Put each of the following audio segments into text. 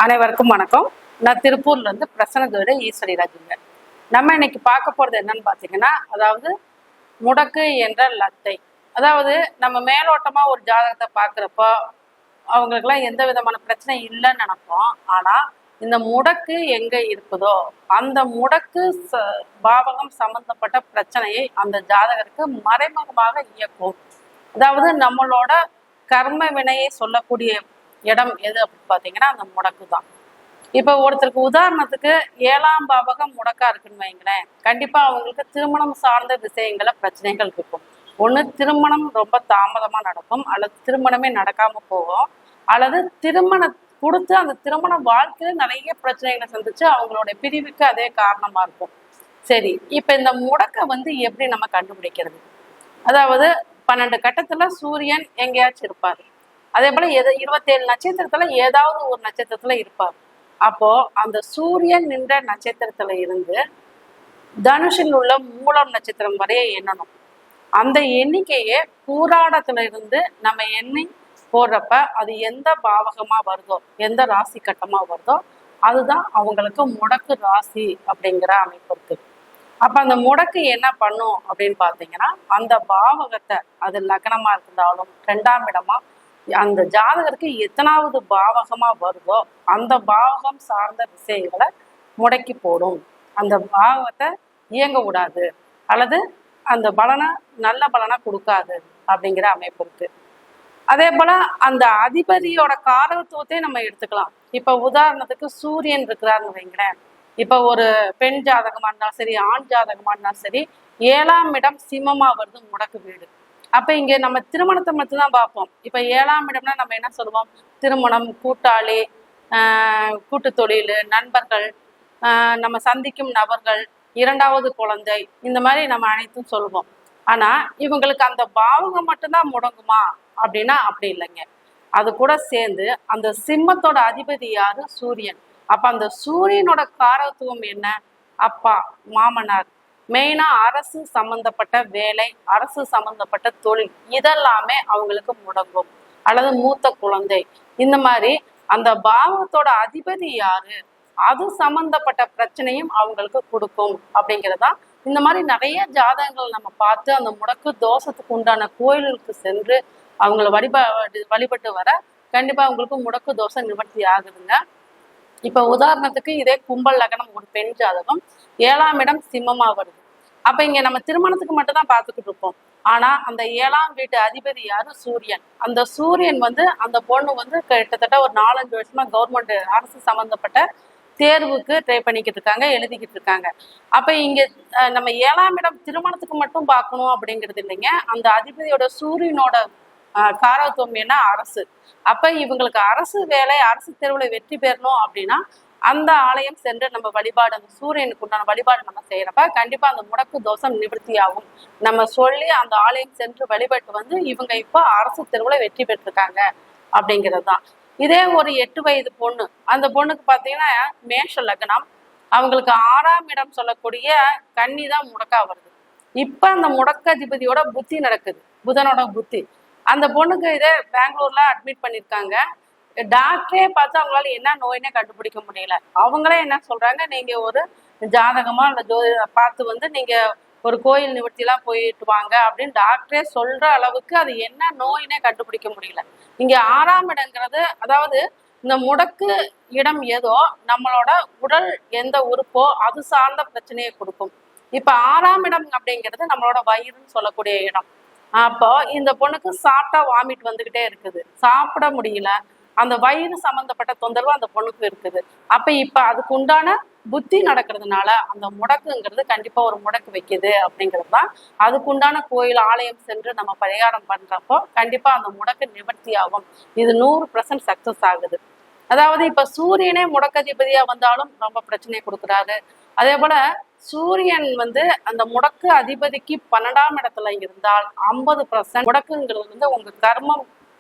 அனைவருக்கும் வணக்கம். நான் திருப்பூர்ல இருந்து பிரசன்ன ஜோதிட ஈஸ்வரி ராஜுங்க. நம்ம இன்னைக்கு பார்க்க போறது என்னன்னு பாத்தீங்கன்னா, அதாவது முடக்கு என்ற லத்தை. அதாவது நம்ம மேலோட்டமா ஒரு ஜாதகத்தை பார்க்குறப்போ அவங்களுக்கெல்லாம் எந்த விதமான பிரச்சனை இல்லைன்னு நினைப்போம். ஆனா இந்த முடக்கு எங்க இருக்குதோ அந்த முடக்கு பாவகம் சம்பந்தப்பட்ட பிரச்சனையை அந்த ஜாதகருக்கு மறைமுகமாக இயக்கும். அதாவது நம்மளோட கர்ம வினையை சொல்லக்கூடிய இடம் எது அப்படின்னு பார்த்தீங்கன்னா அந்த முடக்கு தான். இப்போ ஒருத்தருக்கு உதாரணத்துக்கு 7ஆம் பாவகம் முடக்கா இருக்குன்னு வைங்களேன், கண்டிப்பா அவங்களுக்கு திருமணம் சார்ந்த விஷயங்கள பிரச்சனைகள் இருக்கும். ஒன்று திருமணம் ரொம்ப தாமதமா நடக்கும், அல்லது திருமணமே நடக்காம போகும், அல்லது திருமணம் கொடுத்து அந்த திருமண வாழ்க்கையில நிறைய பிரச்சனைகளை சந்திச்சு அவங்களோட பிரிவுக்கு அதே காரணமா இருக்கும். சரி, இப்ப இந்த முடக்கை எப்படி நம்ம கண்டுபிடிக்கிறது? அதாவது 12 கட்டத்துல சூரியன் எங்கேயாச்சும் இருப்பாரு, அதே போல 27 நட்சத்திரத்துல ஏதாவது ஒரு நட்சத்திரத்துல இருப்பார். அப்போ அந்த சூரியன் நின்ற நட்சத்திரத்துல இருந்து தனுஷில் உள்ள மூலம் நட்சத்திரம் வரைய எண்ணணும். அந்த எண்ணிக்கையே பூராடத்துல இருந்து நம்ம எண்ணி போடுறப்ப அது எந்த பாவகமா வருதோ, எந்த ராசி கட்டமா வருதோ, அதுதான் அவங்களுக்கு முடக்கு ராசி அப்படிங்கிற அமைப்பு இருக்கு. அப்ப அந்த முடக்கு என்ன பண்ணும் அப்படின்னு பாத்தீங்கன்னா, அந்த பாவகத்தை, அது லக்னமா இருந்தாலும் 2ஆம் இடமா, அந்த ஜாதகருக்கு எத்தனாவது பாவகமா வருதோ அந்த பாவகம் சார்ந்த விஷயங்களை முடக்கி போடும். அந்த பாவகத்தை இயங்க விடாது, அல்லது அந்த பலனை நல்ல பலனை கொடுக்காது அப்படிங்கிற அமைப்பு இருக்கு. அதே போல அந்த அதிபதியோட காரகத்துவத்தையும் நம்ம எடுத்துக்கலாம். இப்ப உதாரணத்துக்கு சூரியன் இருக்கிறாருன்னு வைங்களேன். இப்ப ஒரு பெண் ஜாதகமா இருந்தாலும் சரி, ஆண் ஜாதகமா இருந்தாலும் சரி, 7ஆம் இடம் சிம்மமா வருது முடக்கு வீடு. அப்ப இங்க நம்ம திருமணத்தை மட்டும்தான் பார்ப்போம். இப்ப 7ஆம் இடம்னா நம்ம என்ன சொல்லுவோம்? திருமணம், கூட்டாளி, கூட்டு தொழில், நண்பர்கள், நம்ம சந்திக்கும் நபர்கள், 2வது குழந்தை, இந்த மாதிரி நம்ம அனைத்தும் சொல்லுவோம். ஆனா இவங்களுக்கு அந்த பாவகம் மட்டும்தான் முடங்குமா அப்படின்னா அப்படி இல்லைங்க. அது கூட சேர்ந்து அந்த சிம்மத்தோட அதிபதி யாரு? சூரியன். அப்ப அந்த சூரியனோட காரகத்துவம் என்ன? அப்பா, மாமனார், மெயினா அரசு சம்பந்தப்பட்ட வேலை, அரசு சம்பந்தப்பட்ட தொழில், இதெல்லாமே அவங்களுக்கு முடங்கும். அல்லது மூத்த குழந்தை, இந்த மாதிரி அந்த பாவத்தோட அதிபதி யாரு, அது சம்பந்தப்பட்ட பிரச்சனையும் அவங்களுக்கு கொடுக்கும் அப்படிங்கிறதா. இந்த மாதிரி நிறைய ஜாதகங்கள் நம்ம பார்த்து அந்த முடக்கு தோஷத்துக்கு உண்டான கோயிலுக்கு சென்று அவங்கள வழிபட்டு வர கண்டிப்பா அவங்களுக்கு முடக்கு தோஷம் நிவர்த்தி ஆகுதுங்க. இப்ப உதாரணத்துக்கு இதே கும்பல் லக்னம் ஒரு பெண் ஜாதகம், 7ஆம் இடம் சிம்மமா வருது. அப்ப இங்க நம்ம திருமணத்துக்கு மட்டும் தான் பார்த்துக்கிட்டு இருப்போம். ஆனா அந்த 7ஆம் வீட்டு அதிபதி யாரு? சூரியன். அந்த சூரியன் அந்த பொண்ணு கிட்டத்தட்ட ஒரு 4-5 வருஷமா கவர்மெண்ட் அரசு சம்பந்தப்பட்ட தேர்வுக்கு ட்ரை பண்ணிக்கிட்டு இருக்காங்க, எழுதிக்கிட்டு இருக்காங்க. அப்ப இங்க நம்ம 7ஆம் இடம் திருமணத்துக்கு மட்டும் பார்க்கணும் அப்படிங்கிறது இல்லைங்க. அந்த அதிபதியோட சூரியனோட காரகத்துவம் என்ன? அரசு. அப்ப இவங்களுக்கு அரசு வேலை, அரசு தேர்வுல வெற்றி பெறணும் அப்படின்னா அந்த ஆலயம் சென்று நம்ம வழிபாடு, அந்த சூரியனுக்கு உண்டான வழிபாடு நம்ம செய்யறப்ப கண்டிப்பா அந்த முடக்கு தோஷம் நிவர்த்தி ஆகும். நம்ம சொல்லி அந்த ஆலயம் சென்று வழிபட்டு இவங்க இப்போ அரசு தேர்வுல வெற்றி பெற்றிருக்காங்க அப்படிங்கிறது தான். இதே ஒரு 8 வயது பொண்ணு, அந்த பொண்ணுக்கு பார்த்தீங்கன்னா மேஷ லக்னம், அவங்களுக்கு 6ஆம் இடம் சொல்லக்கூடிய கன்னி தான் முடக்கா வருது. இப்ப அந்த முடக்க அதிபதியோட புத்தி நடக்குது, புதனோட புத்தி. அந்த பொண்ணுக்கு இதே பெங்களூர்ல அட்மிட் பண்ணியிருக்காங்க. டாக்டரே பார்த்து அவங்களால என்ன நோயினே கண்டுபிடிக்க முடியல. அவங்களே என்ன சொல்றாங்க, நீங்க ஒரு ஜாதகமா இல்ல பார்த்து நீங்க ஒரு கோயில் நிவர்த்திலாம் போயிட்டு வாங்க அப்படின்னு டாக்டரே சொல்ற அளவுக்கு அது என்ன நோயினே கண்டுபிடிக்க முடியல. இங்க 6ஆம் இடங்கிறது, அதாவது இந்த முடக்கு இடம் ஏதோ நம்மளோட உடல் எந்த உறுப்போ அது சார்ந்த பிரச்சனையை கொடுக்கும். இப்ப 6ஆம் இடம் அப்படிங்கிறது நம்மளோட வயிறுன்னு சொல்லக்கூடிய இடம். அப்போ இந்த பொண்ணுக்கு சாப்பிட்டா வாமிட் வந்துகிட்டே இருக்குது, சாப்பிட முடியல, அந்த வயிறு சம்பந்தப்பட்ட தொந்தரவு அந்த பொண்ணுக்கு இருக்குது. அப்ப இப்ப அதுக்கு உண்டான புத்தி நடக்கிறதுனால அந்த முடக்குங்கிறது கண்டிப்பா ஒரு முடக்கு வைக்குது அப்படிங்கிறது தான். அதுக்கு உண்டான கோயில் ஆலயம் சென்று நம்ம பரிகாரம் பண்றப்போ கண்டிப்பா அந்த முடக்கு நிவர்த்தி ஆகும். இது 100% சக்சஸ் ஆகுது. அதாவது இப்ப சூரியனே முடக்கதிபதியா வந்தாலும் ரொம்ப பிரச்சனை கொடுக்குறாரு. அதே போல சூரியன் அந்த முடக்கு அதிபதிக்கு 12ஆம் இடத்துல இருந்தால் 50% முடக்குங்கிறது உங்க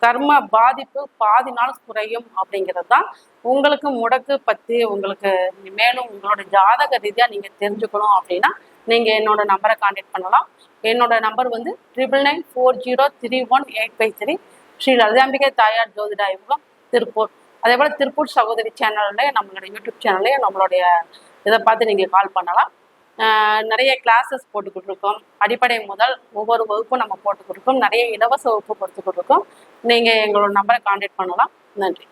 கர்ம பாதிப்பு பாதி நாள் குறையும் அப்படிங்கிறது தான். உங்களுக்கு முடக்கு பத்தி உங்களுக்கு மேலும் உங்களோட ஜாதக ரீதியா நீங்க தெரிஞ்சுக்கணும் அப்படின்னா நீங்க என்னோட நம்பரை கான்டாக்ட் பண்ணலாம். என்னோட நம்பர் 9994031853. ஸ்ரீ லலிதாம்பிகை தாயார் ஜோதிடா யுகம், திருப்பூர். அதே போல் திருப்பூர் சகோதரி சேனல்லையும் நம்மளோட யூடியூப் சேனல்லையும் நம்மளுடைய இதை பார்த்து நீங்கள் கால் பண்ணலாம். நிறைய கிளாஸஸ் போட்டுக்கிட்டு இருக்கோம். அடிப்படை முதல் ஒவ்வொரு வகுப்பும் நம்ம போட்டுக்கிட்டு இருக்கோம். நிறைய இலவச வகுப்பு கொடுத்துக்கிட்டு இருக்கோம். நீங்கள் எங்களோட நம்பரை கான்டாக்ட் பண்ணலாம். நன்றி.